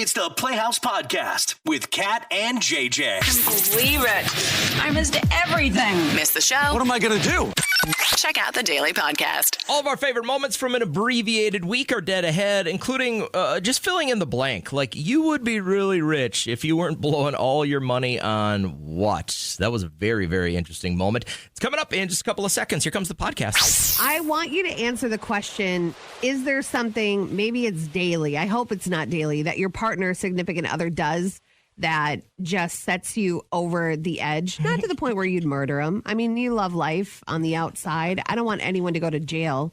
It's the Playhouse Podcast with Kat and JJ. Can't believe it. I missed everything. Miss the show? What am I going to do? Check out the Daily Podcast. All of our favorite moments from an abbreviated week are dead ahead, including just filling in the blank. Like, you would be really rich if you weren't blowing all your money on what? That was a very, very interesting moment. It's coming up in just a couple of seconds. Here comes the podcast. I want you to answer the question, is there something, maybe it's daily, I hope it's not daily, that your partner, significant other does that just sets you over the edge? Not to the point where you'd murder them. I mean, you love life on the outside. I don't want anyone to go to jail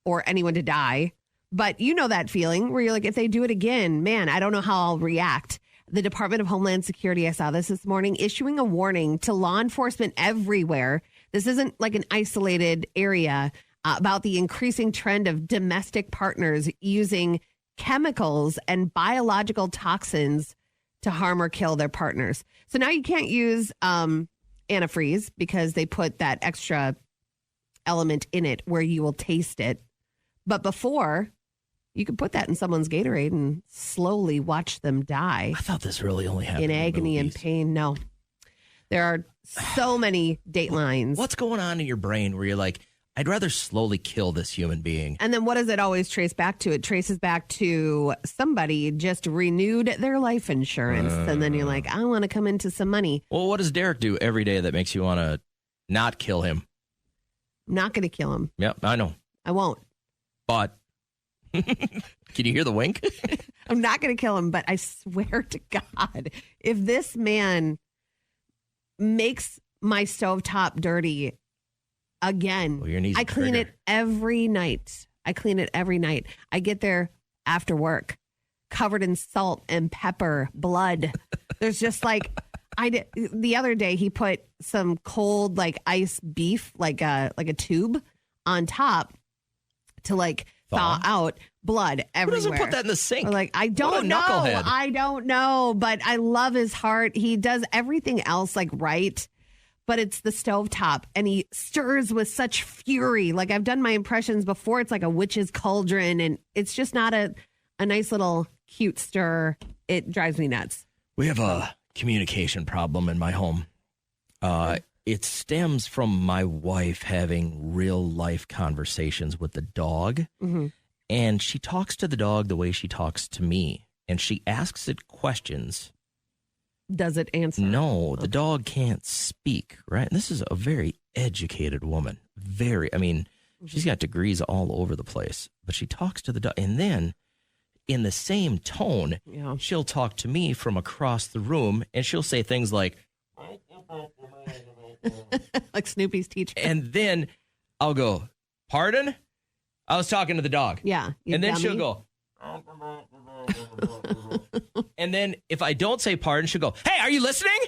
or anyone to die. But you know that feeling where you're like, if they do it again, man, I don't know how I'll react. The Department of Homeland Security, I saw this morning, issuing a warning to law enforcement everywhere. This isn't like an isolated area about the increasing trend of domestic partners using chemicals and biological toxins to harm or kill their partners. So now you can't use antifreeze because they put that extra element in it where you will taste it. But before, you could put that in someone's Gatorade and slowly watch them die. I thought this really only happened in agony and pain. No. There are so many datelines. What's going on in your brain where you're like, I'd rather slowly kill this human being? And then what does it always trace back to? It traces back to somebody just renewed their life insurance. And then you're like, I want to come into some money. Well, what does Derek do every day that makes you want to not kill him? I'm not going to kill him. Yep, I know. I won't. But can you hear the wink? I'm not going to kill him, but I swear to God, if this man makes my stovetop dirty again, well, your knees I clean it every night. I get there after work, covered in salt and pepper, blood. There's just like, the other day he put some cold like ice beef, like a tube on top to like thaw out blood everywhere. Who doesn't put that in the sink? Like, I don't know, but I love his heart. He does everything else like right. But it's the stovetop, and he stirs with such fury. Like, I've done my impressions before. It's like a witch's cauldron, and it's just not a nice little cute stir. It drives me nuts. We have a communication problem in my home. It stems from my wife having real-life conversations with the dog, and she talks to the dog the way she talks to me, and she asks it questions. Does it answer? No, the dog can't speak, right? And this is a very educated woman. She's got degrees all over the place, but she talks to the dog. And then in the same tone, she'll talk to me from across the room, and she'll say things like, like Snoopy's teacher. And then I'll go, pardon? I was talking to the dog. Yeah. And then she'll go, and then if I don't say pardon, she'll go, hey, are you listening?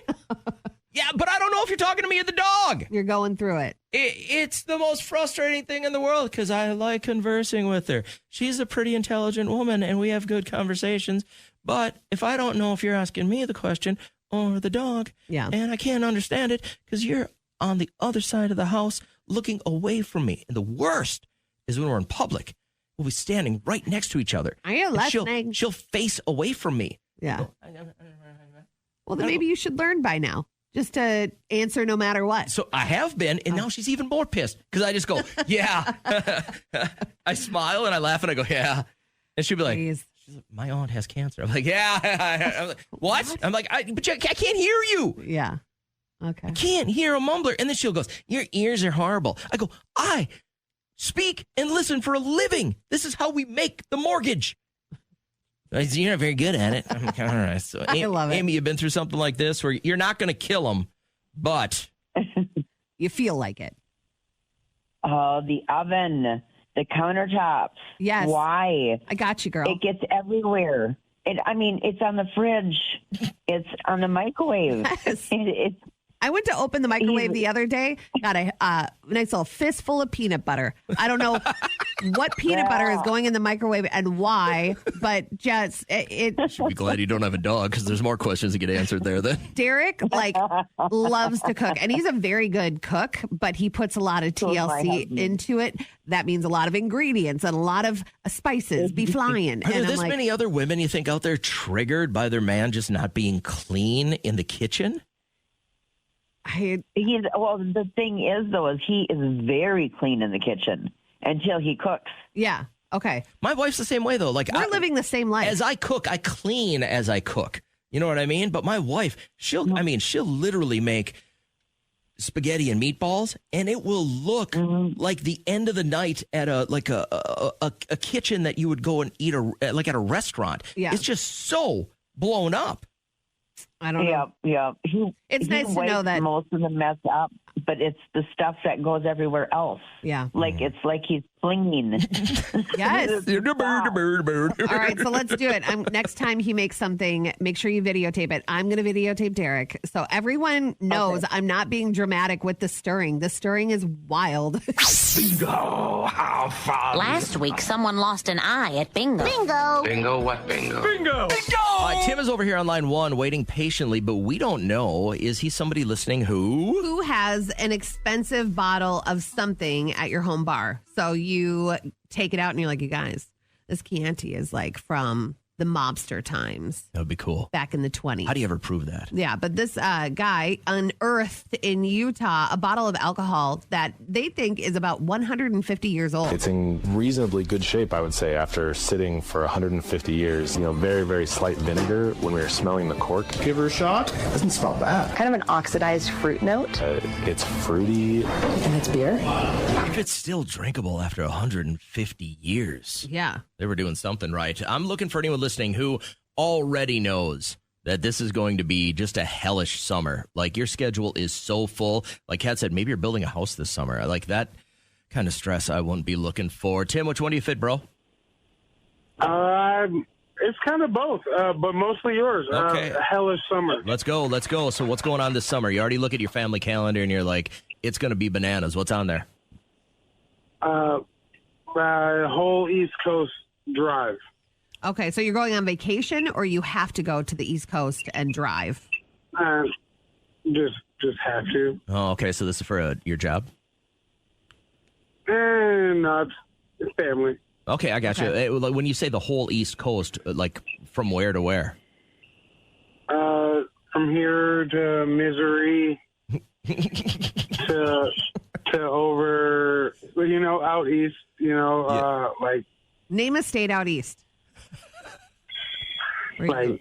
Yeah, but I don't know if you're talking to me or the dog. You're going through it. It's the most frustrating thing in the world because I like conversing with her. She's a pretty intelligent woman and we have good conversations. But if I don't know if you're asking me the question or the dog, and I can't understand it because you're on the other side of the house looking away from me. And the worst is when we're in public. We'll be standing right next to each other. Are you listening? She'll face away from me. Yeah. Well, then maybe you should learn by now, just to answer no matter what. So I have been, and now she's even more pissed because I just go, yeah. I smile and I laugh and I go, yeah. And she'll be like, she's like, my aunt has cancer. I'm like, yeah. I'm like, what? I'm like, I can't hear you. Yeah. Okay. I can't hear a mumbler. And then she'll go, your ears are horrible. I go, I speak and listen for a living. This is how we make the mortgage. You're not very good at it. I'm like, all right. So, I love it. Amy, you've been through something like this where you're not going to kill them, but you feel like it. Oh, the oven, the countertops. Yes. Why? I got you, girl. It gets everywhere. It's on the fridge. It's on the microwave. Yes. I went to open the microwave the other day, got a nice little fistful of peanut butter. I don't know what peanut butter is going in the microwave and why, but just it Should be glad you don't have a dog because there's more questions to get answered there then. Derek loves to cook, and he's a very good cook, but he puts a lot of TLC into it. That means a lot of ingredients and a lot of spices be flying. Are there And this many other women you think out there triggered by their man just not being clean in the kitchen? The thing is, though, is he is very clean in the kitchen until he cooks. Yeah. Okay. My wife's the same way, though. Like We're living the same life. As I cook, I clean as I cook. You know what I mean? But my wife, she'll literally make spaghetti and meatballs, and it will look like the end of the night at a kitchen that you would go and eat like at a restaurant. Yeah. It's just so blown up. I don't know. Yeah. It's nice to know that most of the mess up, but it's the stuff that goes everywhere else. Yeah. Like it's like he's flinging. Yes. All All right, so let's do it. Next time he makes something, make sure you videotape it. I'm going to videotape Derek. So everyone knows I'm not being dramatic with the stirring. The stirring is wild. Bingo! How fun! Last week, someone lost an eye at bingo. Bingo what bingo? Bingo! Tim is over here on line one waiting patiently, but we don't know. Is he somebody listening who? Who has an expensive bottle of something at your home bar? So you take it out and you're like, you guys, this Chianti is like from the mobster times. That would be cool. Back in the 20s. How do you ever prove that? Yeah, but this guy unearthed in Utah a bottle of alcohol that they think is about 150 years old. It's in reasonably good shape, I would say, after sitting for 150 years. Very, very slight vinegar when we were smelling the cork. Give her a shot. Doesn't smell bad. Kind of an oxidized fruit note. It's fruity. And it's beer. If it's still drinkable after 150 years. Yeah. They were doing something right. I'm looking for anyone listening who already knows that this is going to be just a hellish summer. Like, your schedule is so full. Like Kat said, maybe you're building a house this summer. Like, that kind of stress I wouldn't be looking for. Tim, which one do you fit, bro? It's kind of both, but mostly yours. Okay. A hellish summer. Let's go. So what's going on this summer? You already look at your family calendar and you're like, it's going to be bananas. What's on there? Whole East Coast drive. Okay, so you're going on vacation or you have to go to the East Coast and drive? Just have to. Oh, okay. So this is for your job? And it's family. Okay, I got you. Like, when you say the whole East Coast, like from where to where? From here to Missouri to over, out east. Like name a state out east. Like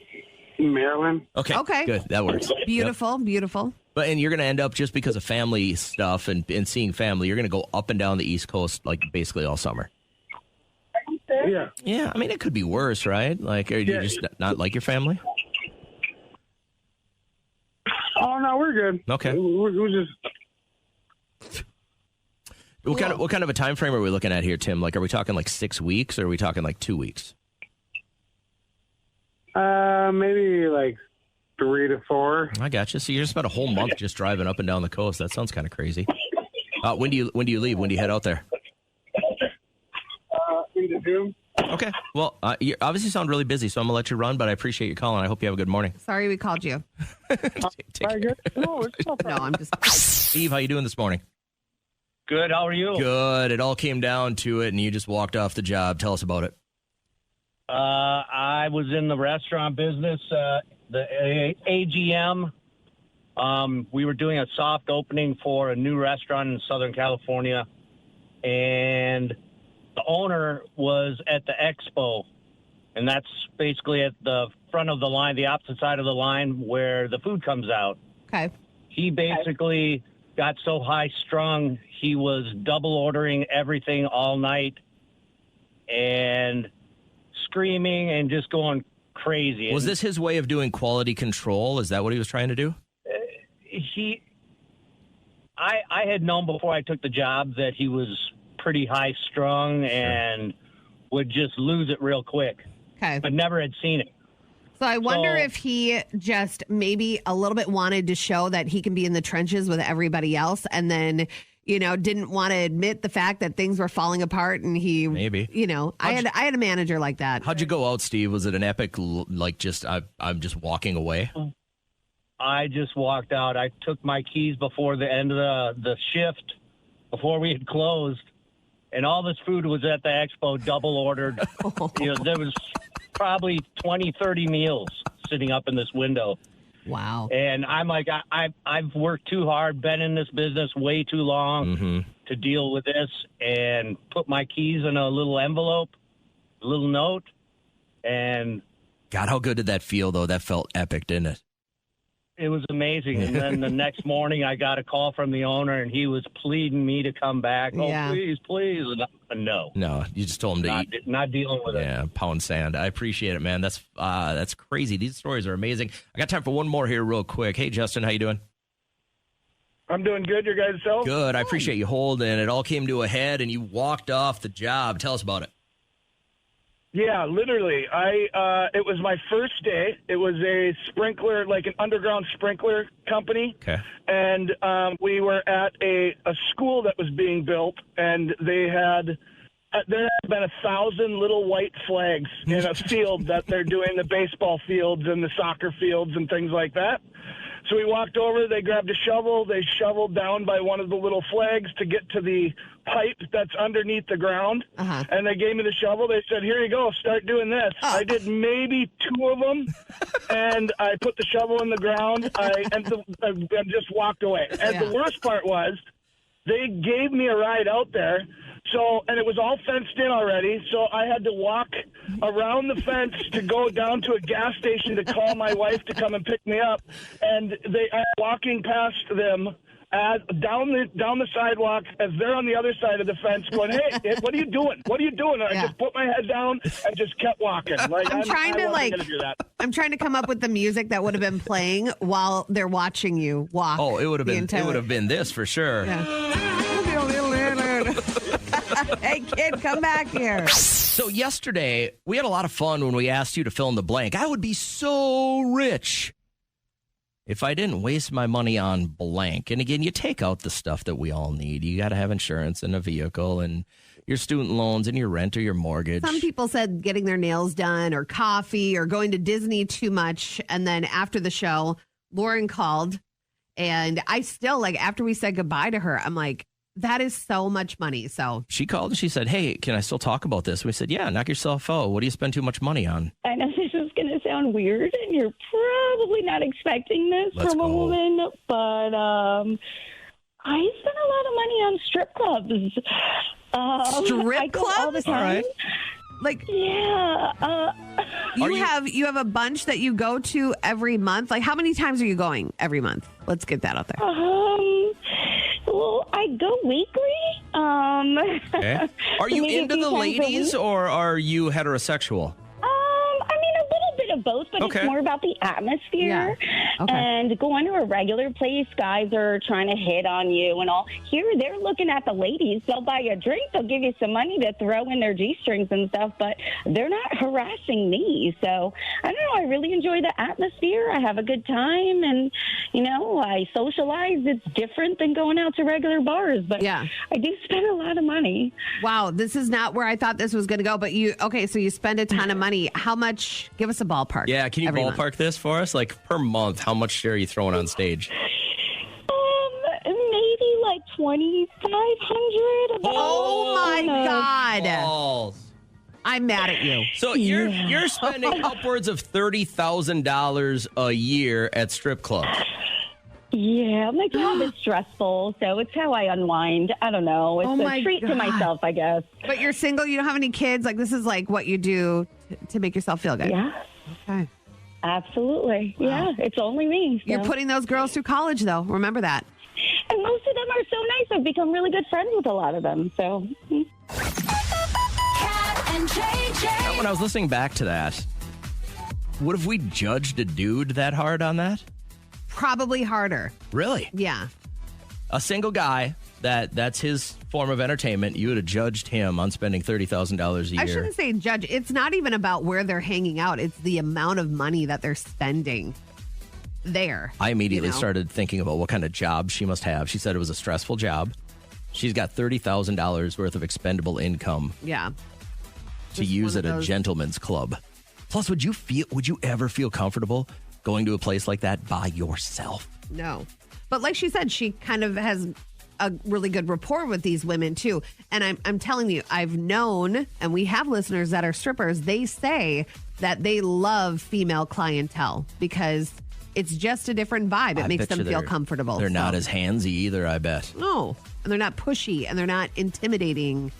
Maryland. Okay. Good. That works. Beautiful. Yep. Beautiful. But and you're going to end up, just because of family stuff and seeing family, you're going to go up and down the East Coast like basically all summer. Yeah. Yeah. I mean, it could be worse, right? Like, are you just not like your family? Oh no, we're good. Okay. We're just. What kind of a time frame are we looking at here, Tim? Like, are we talking like 6 weeks or are we talking like 2 weeks? Maybe like 3 to 4. I got you. So you're just about a whole month just driving up and down the coast. That sounds kind of crazy. When do you leave? When do you head out there? Into June. Okay. Well, you obviously sound really busy, so I'm gonna let you run. But I appreciate you calling. I hope you have a good morning. Sorry we called you. No, I'm just. Steve, how you doing this morning? Good. How are you? Good. It all came down to it, and you just walked off the job. Tell us about it. I was in the restaurant business, the AGM. We were doing a soft opening for a new restaurant in Southern California, and the owner was at the expo, and that's basically at the front of the line, the opposite side of the line where the food comes out. Okay. He basically got so high-strung, he was double ordering everything all night and screaming and just going crazy. Was this his way of doing quality control? Is that what he was trying to do? I had known before I took the job that he was pretty high-strung and would just lose it real quick. Okay. But never had seen it. So I wonder if he just maybe a little bit wanted to show that he can be in the trenches with everybody else, and then, didn't want to admit the fact that things were falling apart, and he maybe, I had a manager like that. How'd you go out, Steve? Was it an epic, I'm just walking away? I just walked out. I took my keys before the end of the shift, before we had closed, and all this food was at the expo, double ordered. There was probably 20, 30 meals sitting up in this window. Wow. And I'm like, I've worked too hard, been in this business way too long to deal with this, and put my keys in a little envelope, a little note, and... God, how good did that feel, though? That felt epic, didn't it? It was amazing. And then the next morning, I got a call from the owner, and he was pleading me to come back. Yeah. Oh, please. And no. No, you just told him to eat. Not dealing with it. Yeah, pound sand. I appreciate it, man. That's crazy. These stories are amazing. I got time for one more here real quick. Hey, Justin, how you doing? I'm doing good. Your guys' self? Good. I appreciate you holding. It all came to a head, and you walked off the job. Tell us about it. Yeah, literally. It was my first day. It was a sprinkler, like an underground sprinkler company. Okay. And we were at a school that was being built, and there had been 1,000 little white flags in a field that they're doing the baseball fields and the soccer fields and things like that. So we walked over, they grabbed a shovel, they shoveled down by one of the little flags to get to the pipe that's underneath the ground, and they gave me the shovel. They said, here you go, start doing this. I did maybe 2 of them, and I put the shovel in the ground, and just walked away. And the worst part was, they gave me a ride out there, and it was all fenced in already, so I had to walk around the fence to go down to a gas station to call my wife to come and pick me up. And I'm walking past them down the sidewalk as they're on the other side of the fence going, hey, what are you doing? What are you doing? And I just put my head down and just kept walking. I'm trying to come up with the music that would have been playing while they're watching you walk. Oh, it would have been this for sure. Yeah. Hey, kid, come back here. So yesterday, we had a lot of fun when we asked you to fill in the blank. I would be so rich if I didn't waste my money on blank. And again, you take out the stuff that we all need. You got to have insurance and a vehicle and your student loans and your rent or your mortgage. Some people said getting their nails done or coffee or going to Disney too much. And then after the show, Lauren called, and I still, after we said goodbye to her, I'm like, that is so much money. So she called and she said, hey, can I still talk about this? We said, yeah, knock yourself out. What do you spend too much money on? I know this is going to sound weird, and you're probably not expecting this from a woman, but I spend a lot of money on strip clubs. Strip clubs? All the time. All right. You have a bunch that you go to every month. How many times are you going every month? Let's get that out there. Well, I go weekly. Okay. Are you into the ladies, or are you heterosexual? I mean, a little bit of both, but it's more about the atmosphere. Yeah. Okay. And going to a regular place, guys are trying to hit on you and all. Here, they're looking at the ladies. They'll buy you a drink. They'll give you some money to throw in their G-strings and stuff, but they're not harassing me. So, I don't know. I really enjoy the atmosphere. I have a good time, and, I socialize. It's different than going out to regular bars, but I do spend a lot of money. Wow, this is not where I thought this was going to go, but so you spend a ton of money. How much? Give us a ballpark. Yeah, can you ballpark this for us? Per month, how much are you throwing on stage? Maybe $2,500. Oh my God. Balls. I'm mad at you. So you're spending upwards of $30,000 a year at strip clubs. Yeah, my job is stressful, so it's how I unwind. I don't know. It's a treat to myself, I guess. But you're single, you don't have any kids. This is what you do to make yourself feel good. Yeah. Okay. Absolutely. Wow. Yeah, it's only me. So. You're putting those girls through college, though. Remember that. And most of them are so nice. I've become really good friends with a lot of them. So. Cat and JJ. When I was listening back to that, would have we judged a dude that hard on that? Probably harder. Really? Yeah. A single guy That's his form of entertainment. You would have judged him on spending $30,000 a year. I shouldn't say judge. It's not even about where they're hanging out. It's the amount of money that they're spending there. I immediately started thinking about what kind of job she must have. She said it was a stressful job. She's got $30,000 worth of expendable income. Yeah. To use at a gentleman's club. Plus, would you ever feel comfortable going to a place like that by yourself? No. But like she said, she kind of has a really good rapport with these women too. And I'm telling you, I've known, and we have listeners that are strippers, they say that they love female clientele because it's just a different vibe. It makes them feel comfortable. They're not as handsy either, I bet. No. And they're not pushy and they're not intimidating.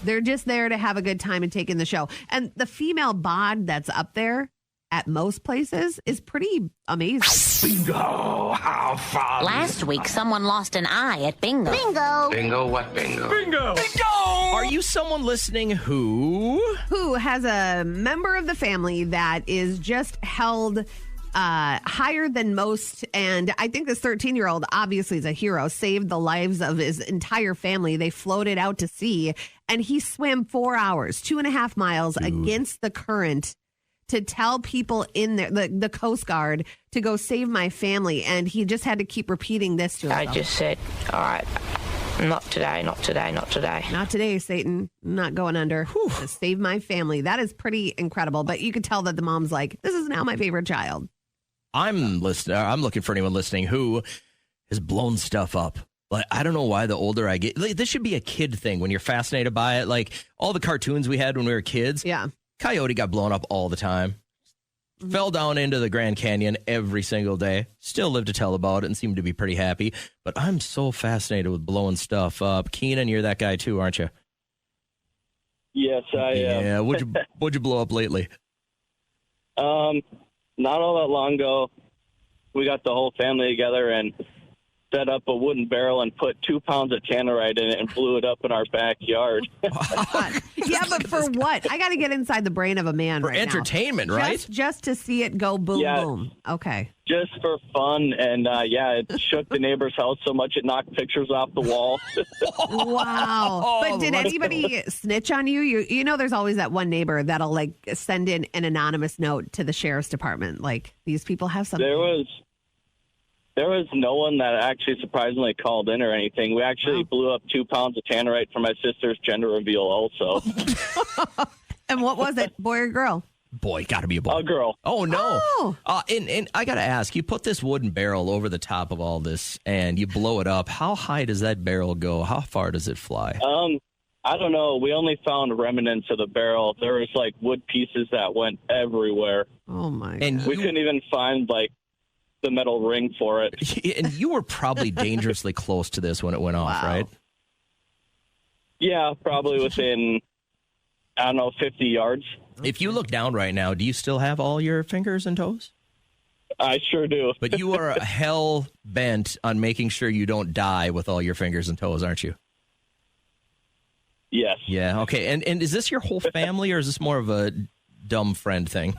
They're just there to have a good time and take in the show. And the female bod that's up there at most places is pretty amazing. Bingo! How fun! Last week, someone lost an eye at bingo. Bingo! Bingo what bingo? Bingo! Bingo! Are you someone listening who has a member of the family that is just held higher than most? And I think this 13-year-old obviously is a hero, saved the lives of his entire family. They floated out to sea and he swam 4 hours, 2.5 miles against the current to tell people in there, the Coast Guard, to go save my family. And he just had to keep repeating this to himself. I just said, all right, not today, not today, not today. Not today, Satan. I'm not going under. To save my family. That is pretty incredible. But you could tell that the mom's like, this is now my favorite child. I'm looking for anyone listening who has blown stuff up. Like, I don't know why the older I get, like, this should be a kid thing when you're fascinated by it. Like all the cartoons we had when we were kids. Yeah. Coyote got blown up all the time. Mm-hmm. Fell down into the Grand Canyon every single day. Still lived to tell about it and seemed to be pretty happy. But I'm so fascinated with blowing stuff up. Keenan, you're that guy too, aren't you? Yes, I am. Yeah. What'd you blow up lately? Not all that long ago, we got the whole family together and set up a wooden barrel and put 2 pounds of tannerite in it and blew it up in our backyard. Yeah, but for what? I got to get inside the brain of a man for right entertainment, now. right? Just to see it go boom, boom. Okay. Just for fun. And, it shook the neighbor's house so much it knocked pictures off the wall. Wow. But did anybody snitch on you? You know there's always that one neighbor that'll, like, send in an anonymous note to the sheriff's department. Like, these people have something. There was no one that actually surprisingly called in or anything. We actually blew up 2 pounds of tannerite for my sister's gender reveal also. And what was it, boy or girl? Boy, got to be a boy. A girl. Oh, no. Oh. And I got to ask, you put this wooden barrel over the top of all this and you blow it up. How high does that barrel go? How far does it fly? I don't know. We only found remnants of the barrel. There was, like, wood pieces that went everywhere. Oh, my God. We couldn't even find, like, the metal ring for it. And you were probably dangerously close to this when it went off, right? Yeah, probably within, 50 yards. If you look down right now, do you still have all your fingers and toes? I sure do. But you are hell bent on making sure you don't die with all your fingers and toes, aren't you? Yes. Yeah, okay. And is this your whole family or is this more of a dumb friend thing?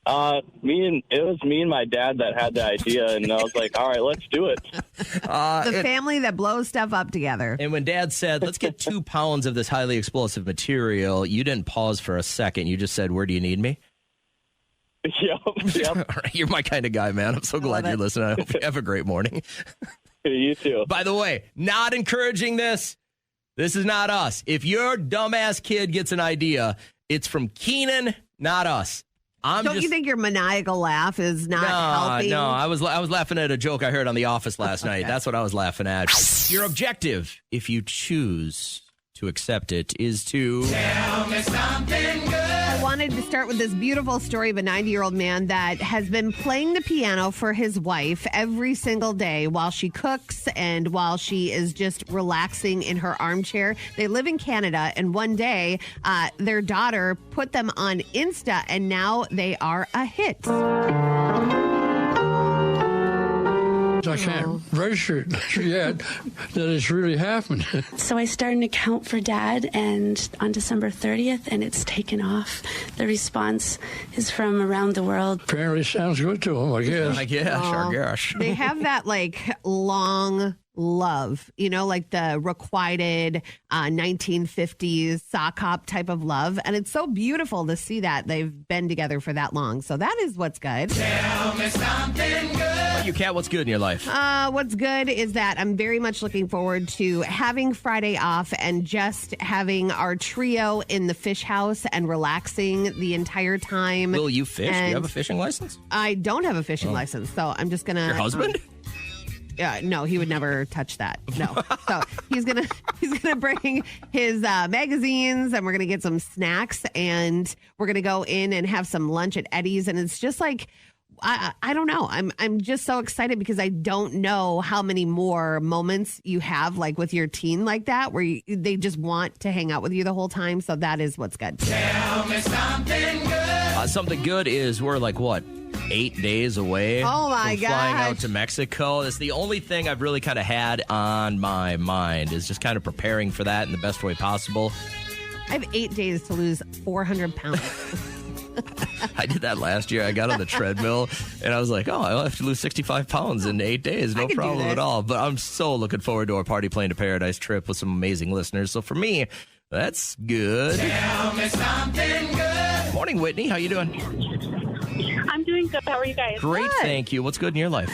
It was me and my dad that had the idea, and I was like, all right, let's do it. The family that blows stuff up together. And when Dad said, let's get 2 pounds of this highly explosive material, you didn't pause for a second. You just said, where do you need me? Yep. All right, you're my kind of guy, man. I'm so glad you're listening. I hope you have a great morning. You too. By the way, not encouraging this. This is not us. If your dumbass kid gets an idea, it's from Keenan, not us. Don't you think your maniacal laugh is not helping? No, I was laughing at a joke I heard on The Office last night. That's what I was laughing at. Your objective, if you choose to accept it, is to tell me something good. I wanted to start with this beautiful story of a 90-year-old man that has been playing the piano for his wife every single day while she cooks and while she is just relaxing in her armchair. They live in Canada, and one day their daughter put them on Insta, and now they are a hit. I can't register it yet that it's really happened. So I started an account for Dad, and on December 30th, and it's taken off. The response is from around the world. Apparently sounds good to him, I guess. I guess. They have that, like, long love, like the requited 1950s sock hop type of love. And it's so beautiful to see that they've been together for that long. So that is what's good. Tell me something good. What you, Kat? What's good in your life? What's good is that I'm very much looking forward to having Friday off and just having our trio in the fish house and relaxing the entire time. Will you fish? Do you have a fishing license? I don't have a fishing license, so I'm just going to... Your husband? No, he would never touch that. No. So he's gonna bring his magazines, and we're gonna get some snacks, and we're gonna go in and have some lunch at Eddie's. And it's just like, I don't know. I'm just so excited because I don't know how many more moments you have like with your teen like that, where they just want to hang out with you the whole time. So that is what's good. Tell me something good. Something good is we're like what? 8 days away from flying out to Mexico. It's the only thing I've really kind of had on my mind is just kind of preparing for that in the best way possible. I have 8 days to lose 400 pounds. I did that last year. I got on the treadmill and I was like, I'll have to lose 65 pounds in 8 days. No problem at all. But I'm so looking forward to our Party Plane to Paradise trip with some amazing listeners. So for me, that's good. Tell me something good. Morning, Whitney. How you doing? I'm doing good. How are you guys? Great, thank you. What's good in your life?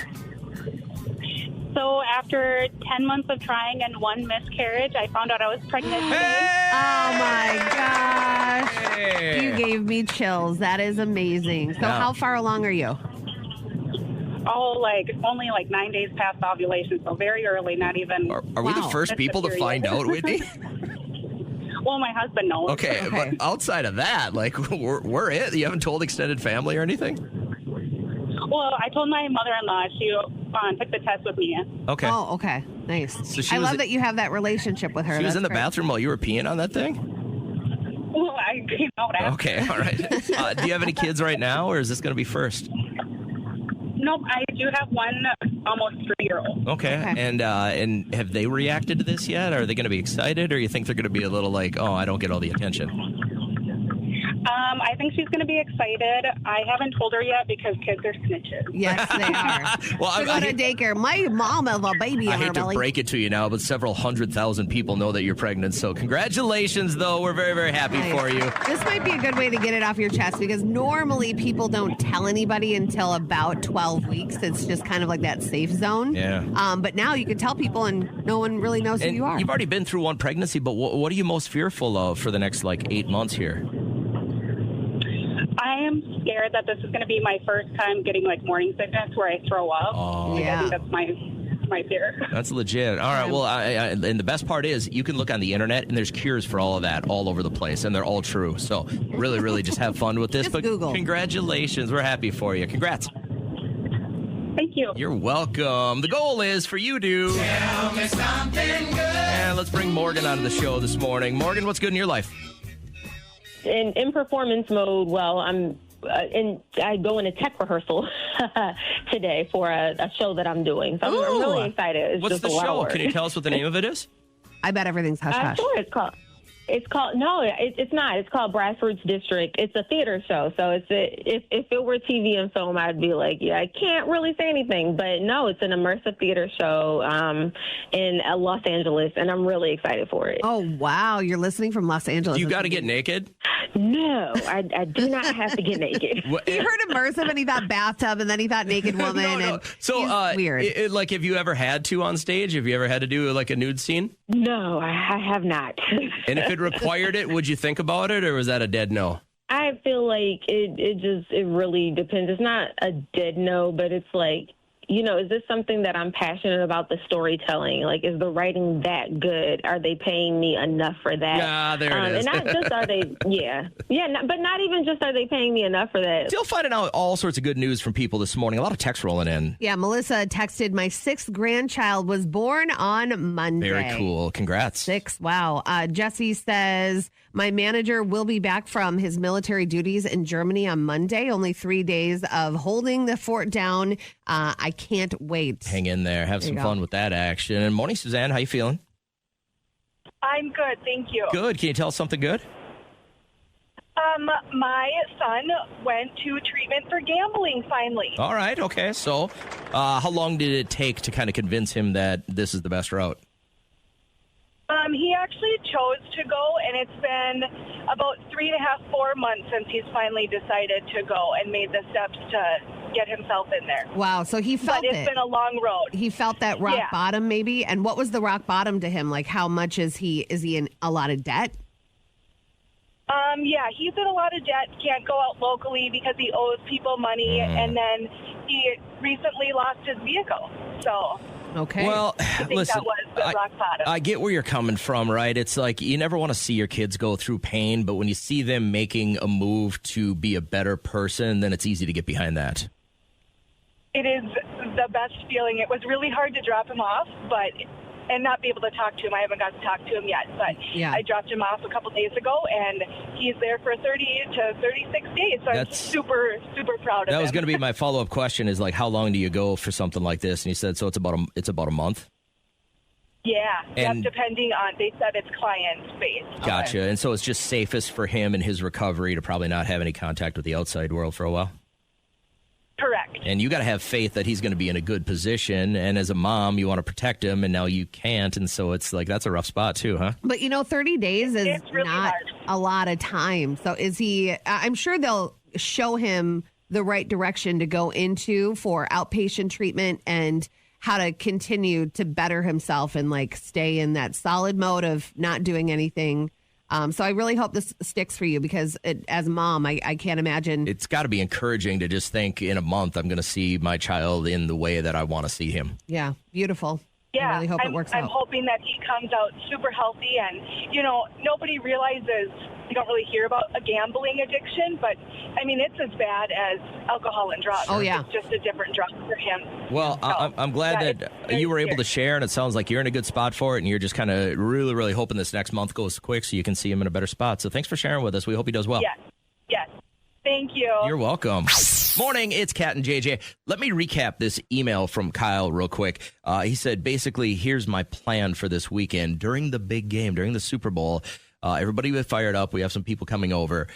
So after 10 months of trying and 1 miscarriage, I found out I was pregnant today. Oh, my gosh. Hey. You gave me chills. That is amazing. So how far along are you? Only 9 days past ovulation, so very early, not even... Are we the first people to find out, Whitney? Well, my husband knows. Okay, but outside of that, we're it. You haven't told extended family or anything? Well, I told my mother-in-law. She took the test with me. Okay. Oh, okay. Nice. So I love that you have that relationship with her. She was in the bathroom while you were peeing on that thing? Well, I came out after. Okay, all right. Do you have any kids right now, or is this going to be first? Nope, I do have one almost 3-year-old. Okay. And have they reacted to this yet? Are they going to be excited, or you think they're going to be a little like, I don't get all the attention? I think she's going to be excited. I haven't told her yet because kids are snitches. Yes, they are. Well, I go to daycare. My mom has a baby in I her hate belly. to break it to you now, but several 100,000 people know that you're pregnant. So congratulations, though. We're very, very happy for you. This might be a good way to get it off your chest because normally people don't tell anybody until about 12 weeks. It's just kind of like that safe zone. Yeah. But now you can tell people and no one really knows who you are. You've already been through one pregnancy, but what are you most fearful of for the next 8 months here? I am scared that this is going to be my first time getting morning sickness where I throw up. Oh. I think that's my fear. That's legit. All right. Well, and the best part is you can look on the internet and there's cures for all of that all over the place, and they're all true. So really, really just have fun with this. Just but Google. Congratulations. We're happy for you. Congrats. Thank you. You're welcome. The goal is for you to tell me something good. And let's bring Morgan onto the show this morning. Morgan, what's good in your life? In performance mode, I go into tech rehearsal today for a show that I'm doing. So I'm really excited. It's What's just the a lot of show? work. Can you tell us what the name of it is? I bet everything's hush hush. Sure, it's called it's not. It's called Bradford's District. It's a theater show. So if it were TV and film, I'd be like, I can't really say anything. But no, it's an immersive theater show in Los Angeles, and I'm really excited for it. Oh, wow. You're listening from Los Angeles. Do you got to get naked? No, I do not have to get naked. He heard immersive and he thought bathtub and then he thought naked woman. No. And so weird. Have you ever had to on stage? Have you ever had to do a nude scene? No, I have not. And if it required it, would you think about it, or was that a dead no? I feel like it really depends. It's not a dead no, but it's like, is this something that I'm passionate about, the storytelling? Is the writing that good? Are they paying me enough for that? Yeah, there it is. And not just are they, but not even just are they paying me enough for that. Still finding out all sorts of good news from people this morning. A lot of texts rolling in. Yeah, Melissa texted, my 6th grandchild was born on Monday. Very cool. Congrats. 6. Wow. Jesse says, my manager will be back from his military duties in Germany on Monday. Only 3 days of holding the fort down. I can't wait. Hang in there. Have some fun with that action. And morning, Suzanne. How you feeling? I'm good, thank you. Good. Can you tell us something good? My son went to treatment for gambling finally. All right. Okay. So how long did it take to kind of convince him that this is the best route? He actually chose to go, and it's been about 3.5, 4 months since he's finally decided to go and made the steps to get himself in there. Wow, so he felt But it's been a long road. He felt that rock bottom maybe. And what was the rock bottom to him? Like, how much is he in a lot of debt? Yeah, he's in a lot of debt, can't go out locally because he owes people money, and then he recently lost his vehicle. So... Okay. Well, I think listen, that was the rock bottom. I get where you're coming from, right? It's like you never want to see your kids go through pain, but when you see them making a move to be a better person, then it's easy to get behind that. It is the best feeling. It was really hard to drop him off, and not be able to talk to him. I haven't got to talk to him yet, but I dropped him off a couple days ago, and he's there for 30 to 36 days. So I'm super, super proud of him. That was going to be my follow-up question is like, how long do you go for something like this? And you said, so it's about a month? Yeah, And- depending on, they said it's client-based. Gotcha. And so it's just safest for him and his recovery to probably not have any contact with the outside world for a while? Correct. And you got to have faith that he's going to be in a good position. And as a mom, you want to protect him, and now you can't. And so it's like, that's a rough spot too, huh? But, 30 days is really not hard. a lot of time. So is he, I'm sure they'll show him the right direction to go into for outpatient treatment and how to continue to better himself and like stay in that solid mode of not doing anything. So I really hope this sticks for you because as a mom, I can't imagine. It's got to be encouraging to just think in a month I'm going to see my child in the way that I want to see him. Yeah, beautiful. Yeah, I really hope it works I'm out. hoping that he comes out super healthy. And, nobody realizes, you don't really hear about a gambling addiction, but, I mean, it's as bad as alcohol and drugs. Oh, yeah. It's just a different drug for him. Well, I'm glad that you were able to share, and it sounds like you're in a good spot for it, and you're just kind of really, really hoping this next month goes quick so you can see him in a better spot. So thanks for sharing with us. We hope he does well. Yes. Thank you. You're welcome. Morning, it's Kat and JJ. Let me recap this email from Kyle real quick. He said, basically, here's my plan for this weekend. During the big game, during the Super Bowl, everybody was fired up. We have some people coming over.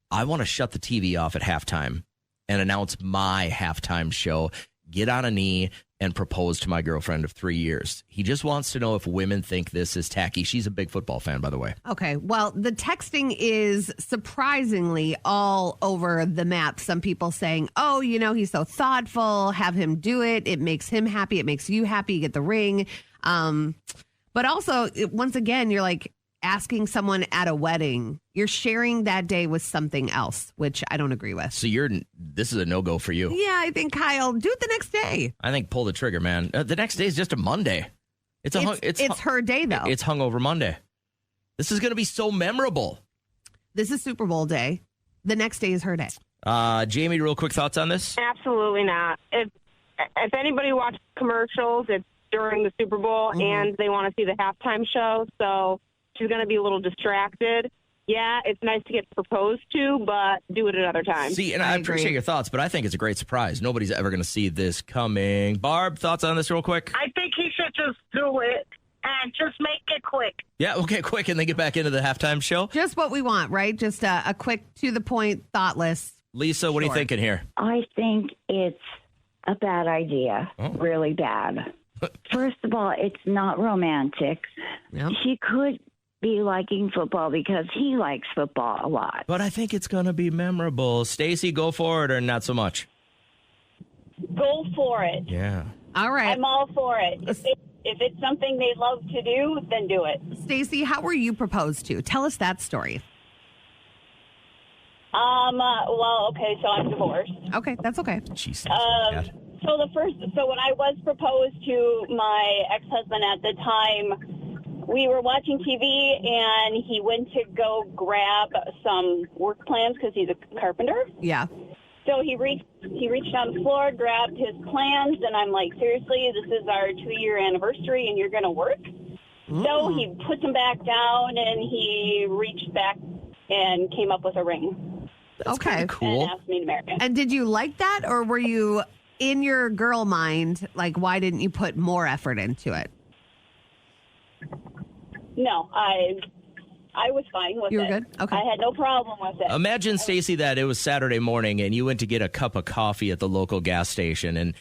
I want to shut the TV off at halftime and announce my halftime show, get on a knee, and propose to my girlfriend of 3 years. He just wants to know if women think this is tacky. She's a big football fan, by the way. Okay. Well, the texting is surprisingly all over the map. Some people saying, oh, he's so thoughtful. Have him do it. It makes him happy. It makes you happy. You get the ring. But also, once again, you're like asking someone at a wedding. You're sharing that day with something else, which I don't agree with. So this is a no-go for you. Yeah, I think, Kyle, do it the next day. I think pull the trigger, man. The next day is just a Monday. It's her day, though. It's hungover Monday. This is going to be so memorable. This is Super Bowl day. The next day is her day. Jamie, real quick thoughts on this? Absolutely not. If anybody watches commercials, it's during the Super Bowl, and they want to see the halftime show, so she's going to be a little distracted. Yeah, it's nice to get proposed to, but do it another time. See, and I appreciate your thoughts, but I think it's a great surprise. Nobody's ever going to see this coming. Barb, thoughts on this real quick? I think he should just do it and just make it quick. Yeah, okay, quick, and then get back into the halftime show. Just what we want, right? Just a quick, to-the-point, thoughtless. Lisa, what are you thinking here? I think it's a bad idea, really bad. First of all, it's not romantic. Yep. She could be liking football because he likes football a lot. But I think it's going to be memorable. Stacy, go for it or not so much? Go for it. Yeah. All right. I'm all for it. If it's something they love to do, then do it. Stacy, how were you proposed to? Tell us that story. Well, okay, so I'm divorced. Okay, that's okay. So when I was proposed to my ex-husband at the time, we were watching TV and he went to go grab some work plans because he's a carpenter. Yeah. So he reached on the floor, grabbed his plans, and I'm like, seriously, this is our 2-year anniversary and you're going to work? So he puts them back down and he reached back and came up with a ring. That's kind of cool. And asked me to marry him. And did you like that, or were you in your girl mind, like, why didn't you put more effort into it? No, I I was fine with it. You were good? Okay. I had no problem with it. Imagine, Stacy, that it was Saturday morning and you went to get a cup of coffee at the local gas station.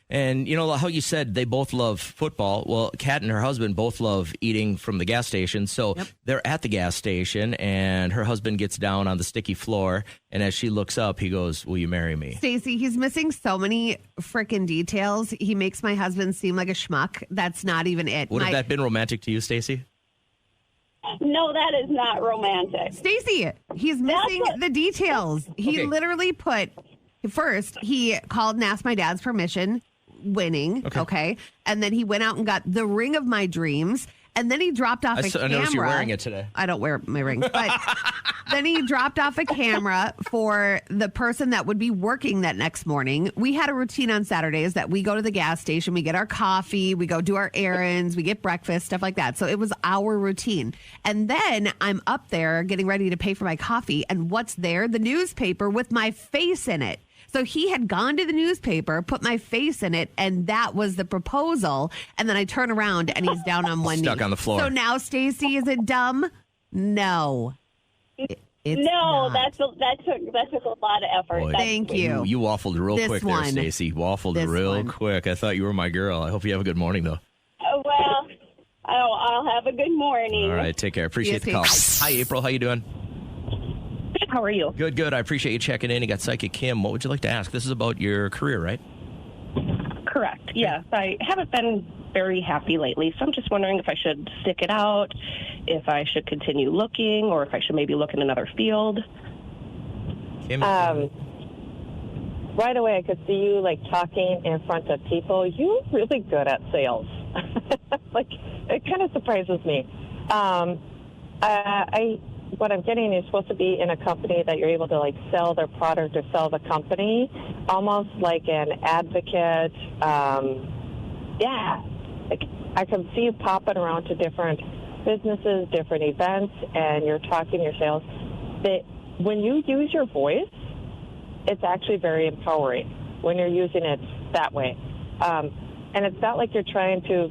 And you know how you said they both love football? Well, Kat and her husband both love eating from the gas station. So they're at the gas station, and her husband gets down on the sticky floor. And as she looks up, he goes, "Will you marry me?" Stacey, he's missing so many freaking details. He makes my husband seem like a schmuck. That's not even it. Would have that been romantic to you, Stacey? No, that is not romantic. Stacey, he's missing the details. He literally he called and asked my dad's permission. Winning, okay. And then he went out and got the ring of my dreams, and then he dropped off a camera. I noticed you're wearing it today. I don't wear my ring, but then he dropped off a camera for the person that would be working that next morning. We had a routine on Saturdays that we go to the gas station, we get our coffee, we go do our errands, we get breakfast, stuff like that. So it was our routine. And then I'm up there getting ready to pay for my coffee, and what's there? The newspaper with my face in it. So he had gone to the newspaper, put my face in it, and that was the proposal. And then I turn around and he's down on one knee. Stuck on the floor. So now, Stacey, is it dumb? No. It's no, not. that took a lot of effort. Boy, Thank you. You waffled real quick there, Stacey. Waffled real quick. I thought you were my girl. I hope you have a good morning, though. Well, I'll have a good morning. All right, take care. Appreciate the call. Hi, April. How you doing? How are you? Good. I appreciate you checking in. You got Psychic Kim. What would you like to ask? This is about your career, right? Correct. Yes. I haven't been very happy lately, so I'm just wondering if I should stick it out, if I should continue looking, or if I should maybe look in another field. Kim? Right away, I could see you, like, talking in front of people. You're really good at sales. Like, it kind of surprises me. What I'm getting is supposed to be in a company that you're able to, like, sell their product or sell the company, almost like an advocate. Like, I can see you popping around to different businesses, different events, and you're talking your sales. When you use your voice, it's actually very empowering when you're using it that way. And it's not like you're trying to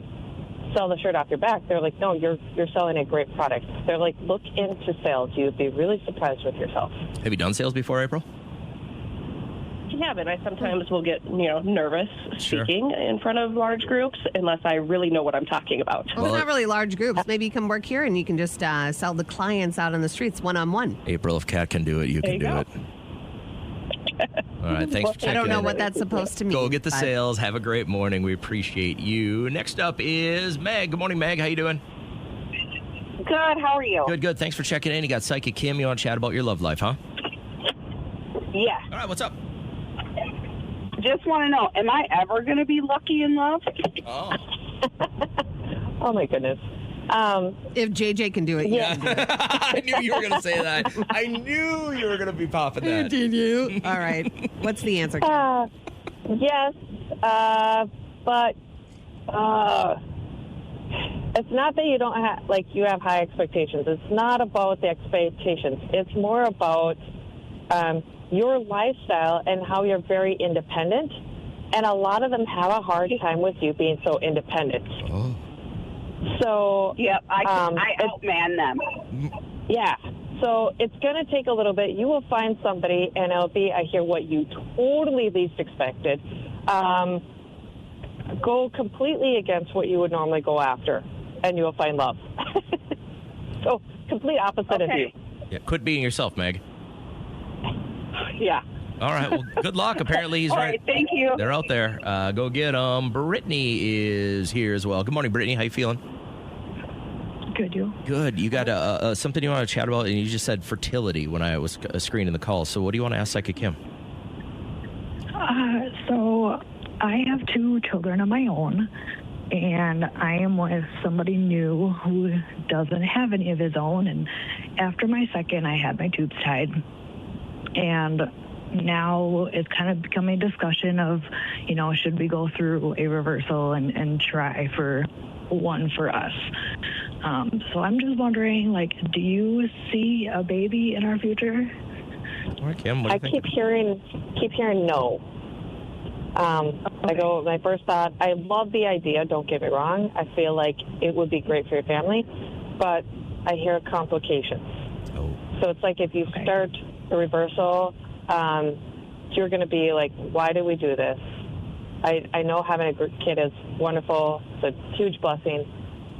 sell the shirt off your back. They're like, no, you're selling a great product. They're like, look into sales. You'd be really surprised with yourself. Have you done sales before, April? I haven't. I sometimes will get, nervous speaking in front of large groups unless I really know what I'm talking about. Well, it's not really large groups. Maybe you can work here and you can just sell the clients out on the streets one-on-one. April, if Kat can do it, you can do it. All right, thanks for checking in. I don't know what that's supposed to mean. Go get the sales. Have a great morning. We appreciate you. Next up is Meg. Good morning, Meg. How you doing? Good. How are you? Good. Thanks for checking in. You got Psychic Kim. You want to chat about your love life, huh? Yeah. All right, what's up? Just want to know, am I ever going to be lucky in love? Oh. Oh, my goodness. If JJ can do it, you can do it. I knew you were going to say that. I knew you were going to be popping that. Did you? All right. What's the answer? Yes, but it's not that you don't have, you have high expectations. It's not about the expectations. It's more about your lifestyle and how you're very independent. And a lot of them have a hard time with you being so independent. Oh. So, yep, I outman them. Yeah. So it's going to take a little bit. You will find somebody, and it'll be, I hear what you totally least expected. Go completely against what you would normally go after, and you will find love. So complete opposite of you. Yeah, quit being yourself, Meg. Yeah. All right. Well, good luck. Apparently he's right. Thank you. They're out there. Go get them. Brittany is here as well. Good morning, Brittany. How you feeling? Good, you? Good. You got something you want to chat about, and you just said fertility when I was screening the call. So what do you want to ask Psychic Kim? So I have 2 children of my own, and I am with somebody new who doesn't have any of his own. And after my second, I had my tubes tied. And now it's kind of becoming a discussion of, should we go through a reversal and try for one for us? So I'm just wondering, do you see a baby in our future? All right, Kim, what do you think? keep hearing no. My first thought, I love the idea, don't get me wrong. I feel like it would be great for your family. But I hear complications. Oh. So it's like if you start a reversal, you're going to be like, why do we do this? I know having a kid is wonderful. It's a huge blessing,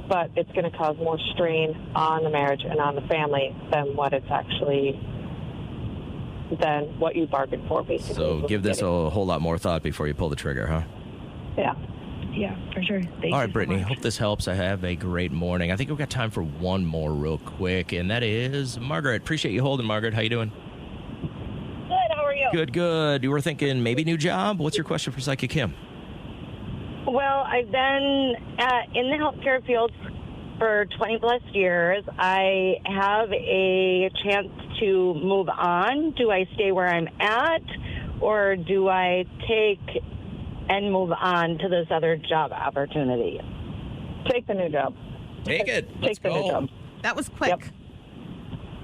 but it's going to cause more strain on the marriage and on the family than what you bargained for, basically. So give this a whole lot more thought before you pull the trigger, huh? Yeah. Yeah, for sure. Thank All right, you Brittany, so much. hope this helps. I have a great morning. I think we've got time for one more real quick, and that is Margaret. Appreciate you holding, Margaret. How you doing? Good, how are you? Good. You were thinking maybe new job? What's your question for Psychic Kim? Well, I've been in the healthcare field for 20 plus years. I have a chance to move on. Do I stay where I'm at, or do I take and move on to this other job opportunity? Take the new job. Take it. Take the new job. That was quick.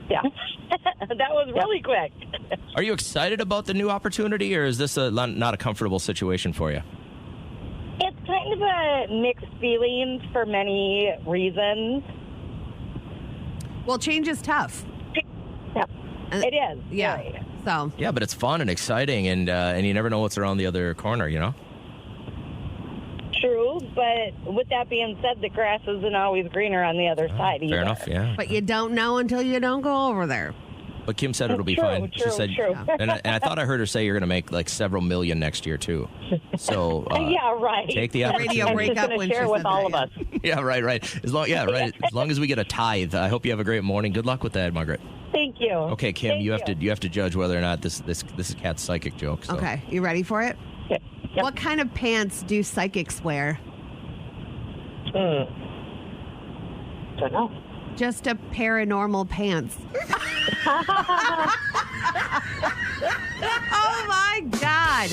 Yeah. That was really quick. Are you excited about the new opportunity, or is this not a comfortable situation for you? It's kind of a mixed feelings for many reasons. Well, change is tough. Yep. It is. Yeah. Very. So. Yeah, but it's fun and exciting, and you never know what's around the other corner, you know? True, but with that being said, the grass isn't always greener on the other side either. Fair enough, yeah. But you don't know until you don't go over there. But Kim said it'll be True, fine. true, She said, true. and I thought I heard her say you're going to make like several million next year too. So yeah, right. take the opportunity. Radio breakup I'm when just she gonna share with said all that, of us. Yeah, right. As long as we get a tithe. I hope you have a great morning. Good luck with that, Margaret. Thank you. Okay, Kim, Thank you have to judge whether or not this is Kat's psychic joke. So. Okay, you ready for it? Yep. What kind of pants do psychics wear? Don't know. Just a paranormal pants. Oh my God.